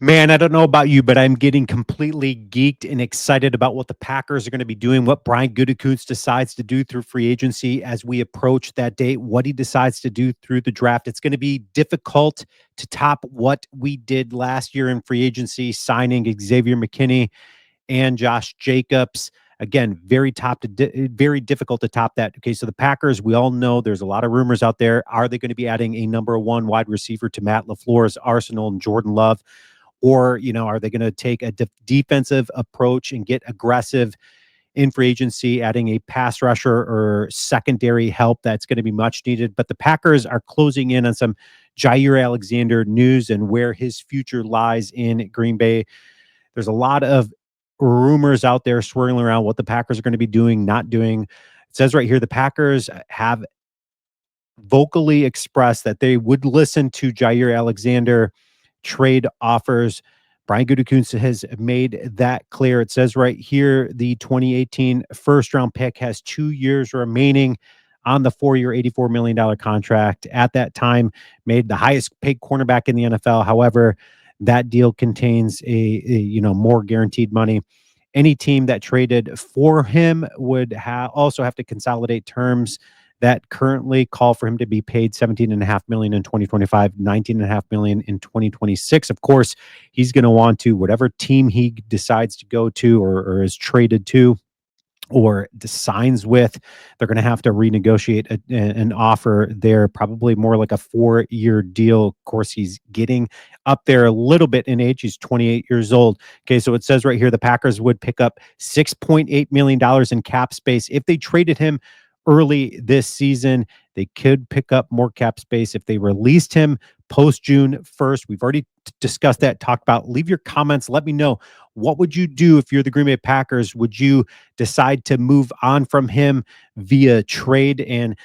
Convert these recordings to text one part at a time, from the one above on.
Man, I don't know about you, but I'm getting completely geeked and excited about what the Packers are going to be doing, what Brian Gutekunst decides to do through free agency as we approach that date, what he decides to do through the draft. It's going to be difficult to top what we did last year in free agency, signing Xavier McKinney and Josh Jacobs. Again, very difficult to top that. Okay, so the Packers, we all know there's a lot of rumors out there. Are they going to be adding a number one wide receiver to Matt LaFleur's arsenal and Jordan Love? Or, are they going to take a defensive approach and get aggressive in free agency, adding a pass rusher or secondary help that's going to be much needed? But the Packers are closing in on some Jaire Alexander news and where his future lies in Green Bay. There's a lot of rumors out there swirling around what the Packers are going to be doing, not doing. It says right here the Packers have vocally expressed that they would listen to Jaire Alexander trade offers. Brian Gutekunst has made that clear. It says right here the 2018 first round pick has 2 years remaining on the 4-year, $84 million contract. At that time, made the highest paid cornerback in the NFL. However, that deal contains a more guaranteed money. Any team that traded for him would also have to consolidate terms that currently call for him to be paid $17.5 million in 2025, $19.5 million in 2026. Of course, he's going to want to, whatever team he decides to go to or is traded to or signs with, they're going to have to renegotiate an offer there, probably more like a 4-year deal. Of course, he's getting up there a little bit in age. He's 28 years old. Okay, so it says right here the Packers would pick up $6.8 million in cap space if they traded him early this season. They could pick up more cap space if they released him post June 1st. We've already discussed that, talked about. Leave your comments. Let me know, what would you do if you're the Green Bay Packers? Would you decide to move on from him via trade? And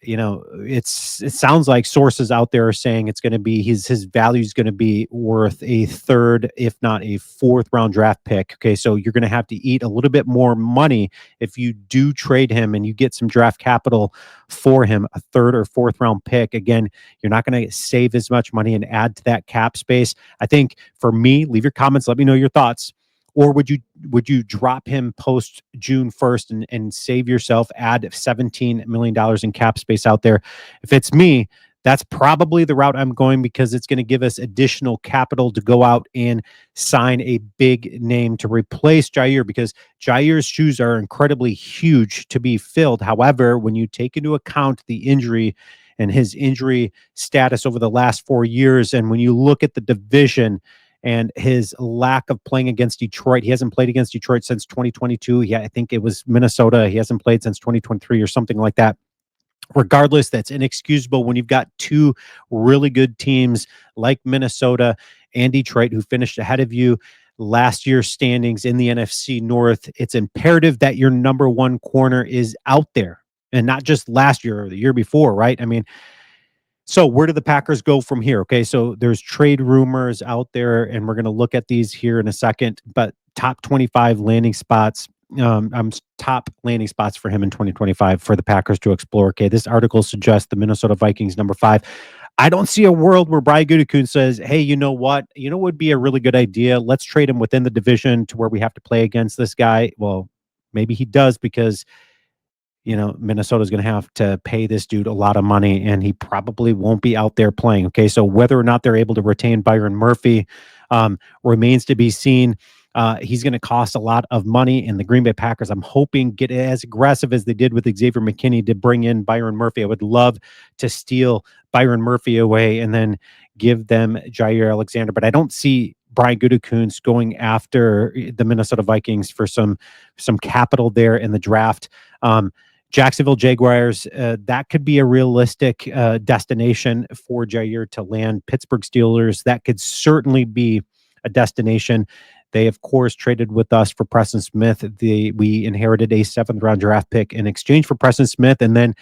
it sounds like sources out there are saying it's going to be his value is going to be worth a third, if not a fourth round draft pick. Okay, so you're going to have to eat a little bit more money if you do trade him and you get some draft capital for him, a third or fourth round pick. Again, you're not going to save as much money and add to that cap space. I think for me, leave your comments, let me know your thoughts. Or would you drop him post June 1st and save yourself, add $17 million in cap space out there? If it's me, that's probably the route I'm going, because it's going to give us additional capital to go out and sign a big name to replace Jaire, because Jaire's shoes are incredibly huge to be filled. However, when you take into account the injury and his injury status over the last 4 years, and when you look at the division and his lack of playing against Detroit. He hasn't played against Detroit since 2022. I think it was Minnesota. He hasn't played since 2023 or something like that. Regardless, that's inexcusable when you've got two really good teams like Minnesota and Detroit who finished ahead of you last year's standings in the NFC North. It's imperative that your number one corner is out there, and not just last year or the year before, right? I mean, so where do the Packers go from here? Okay, so there's trade rumors out there, and we're going to look at these here in a second. But top 25 landing spots, top landing spots for him in 2025 for the Packers to explore. Okay, this article suggests the Minnesota Vikings number 5. I don't see a world where Brian Gutekunst says, "Hey, you know what? You know what would be a really good idea? Let's trade him within the division to where we have to play against this guy." Well, maybe he does, because Minnesota's going to have to pay this dude a lot of money, and he probably won't be out there playing. Okay, so whether or not they're able to retain Byron Murphy remains to be seen. He's going to cost a lot of money, and the Green Bay Packers, I'm hoping, get as aggressive as they did with Xavier McKinney to bring in Byron Murphy. I would love to steal Byron Murphy away and then give them Jaire Alexander, but I don't see Brian Gutekunst going after the Minnesota Vikings for some capital there in the draft. Jacksonville Jaguars, that could be a realistic destination for Jaire to land. Pittsburgh Steelers, that could certainly be a destination. They, of course, traded with us for Preston Smith. We inherited a 7th-round draft pick in exchange for Preston Smith, and then,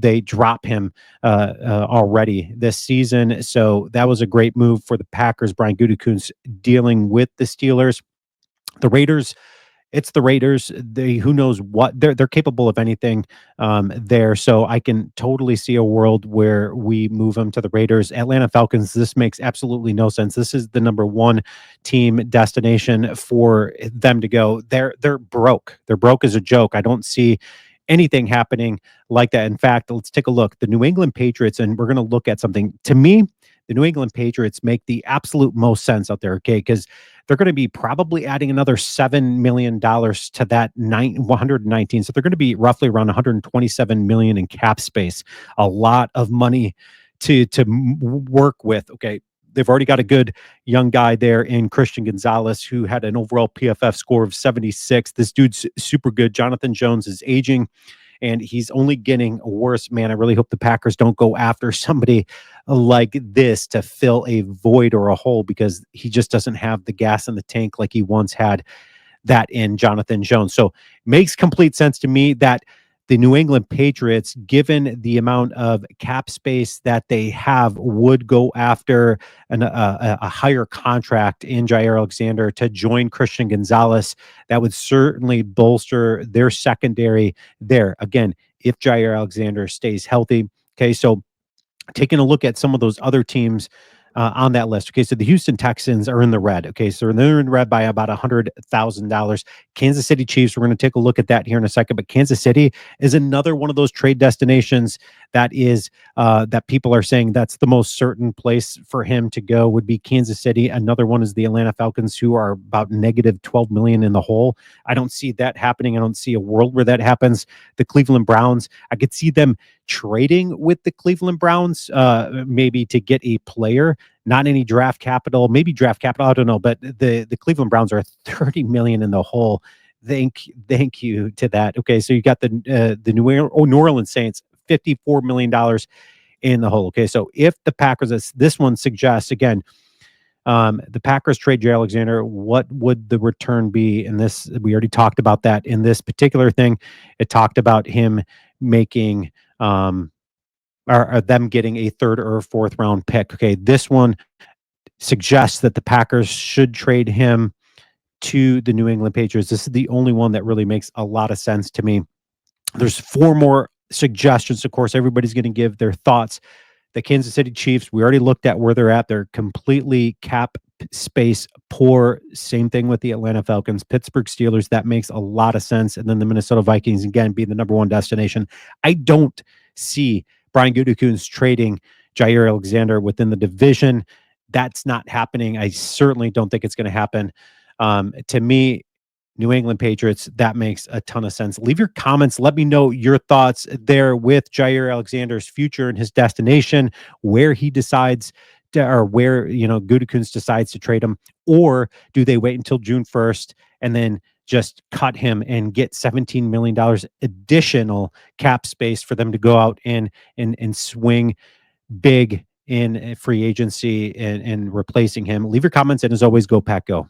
they drop him already this season. So that was a great move for the Packers. Brian Gutekunst dealing with the Steelers. The Raiders, it's the Raiders. They who knows what they're capable of anything there. So I can totally see a world where we move him to the Raiders. Atlanta Falcons. This makes absolutely no sense. This is the number one team destination for them to go. They're broke. They're broke as a joke. I don't see anything happening like that. In fact, let's take a look. The New England Patriots, and we're going to look at something. To me, the New England Patriots make the absolute most sense out there, okay? Because they're going to be probably adding another $7 million to that 119. So they're going to be roughly around 127 million in cap space. A lot of money to work with. Okay, they've already got a good young guy there in Christian Gonzalez, who had an overall PFF score of 76. This dude's super good. Jonathan Jones is aging, and he's only getting worse. Man, I really hope the Packers don't go after somebody like this to fill a void or a hole, because he just doesn't have the gas in the tank like he once had that in Jonathan Jones. So makes complete sense to me that the New England Patriots, given the amount of cap space that they have, would go after a higher contract in Jaire Alexander to join Christian Gonzalez. That would certainly bolster their secondary there. Again, if Jaire Alexander stays healthy. Okay, so taking a look at some of those other teams on that list. Okay, so the Houston Texans are in the red. Okay, so they're in red by about $100,000. Kansas City Chiefs, we're going to take a look at that here in a second. But Kansas City is another one of those trade destinations that is that people are saying that's the most certain place for him to go would be Kansas City. Another one is the Atlanta Falcons, who are about negative 12 million in the hole. I don't see that happening. I don't see a world where that happens. The Cleveland Browns, I could see them trading with the Cleveland Browns, maybe to get a player, not any draft capital, maybe draft capital. I don't know, but the Cleveland Browns are 30 million in the hole. Thank you to that. Okay, so you got the New Orleans Saints, $54 million in the hole. Okay, so if the Packers, this one suggests again, the Packers trade Jaire Alexander, what would the return be in this? We already talked about that in this particular thing. It talked about him making or them getting a third or fourth round pick. Okay, this one suggests that the Packers should trade him to the New England Patriots. This is the only one that really makes a lot of sense to me. There's four more suggestions. Of course, everybody's going to give their thoughts. The Kansas City Chiefs, we already looked at where they're at. They're completely cap space poor. Same thing with the Atlanta Falcons. Pittsburgh Steelers, that makes a lot of sense. And then the Minnesota Vikings, again, being the number one destination. I don't see Brian Gutekunst trading Jaire Alexander within the division. That's not happening. I certainly don't think it's going to happen. To me, New England Patriots, that makes a ton of sense. Leave your comments. Let me know your thoughts there with Jaire Alexander's future and his destination, where he decides to, or where, Gutekunst decides to trade him, or do they wait until June 1st and then just cut him and get $17 million additional cap space for them to go out and swing big in free agency and replacing him. Leave your comments. And as always, go Pack Go.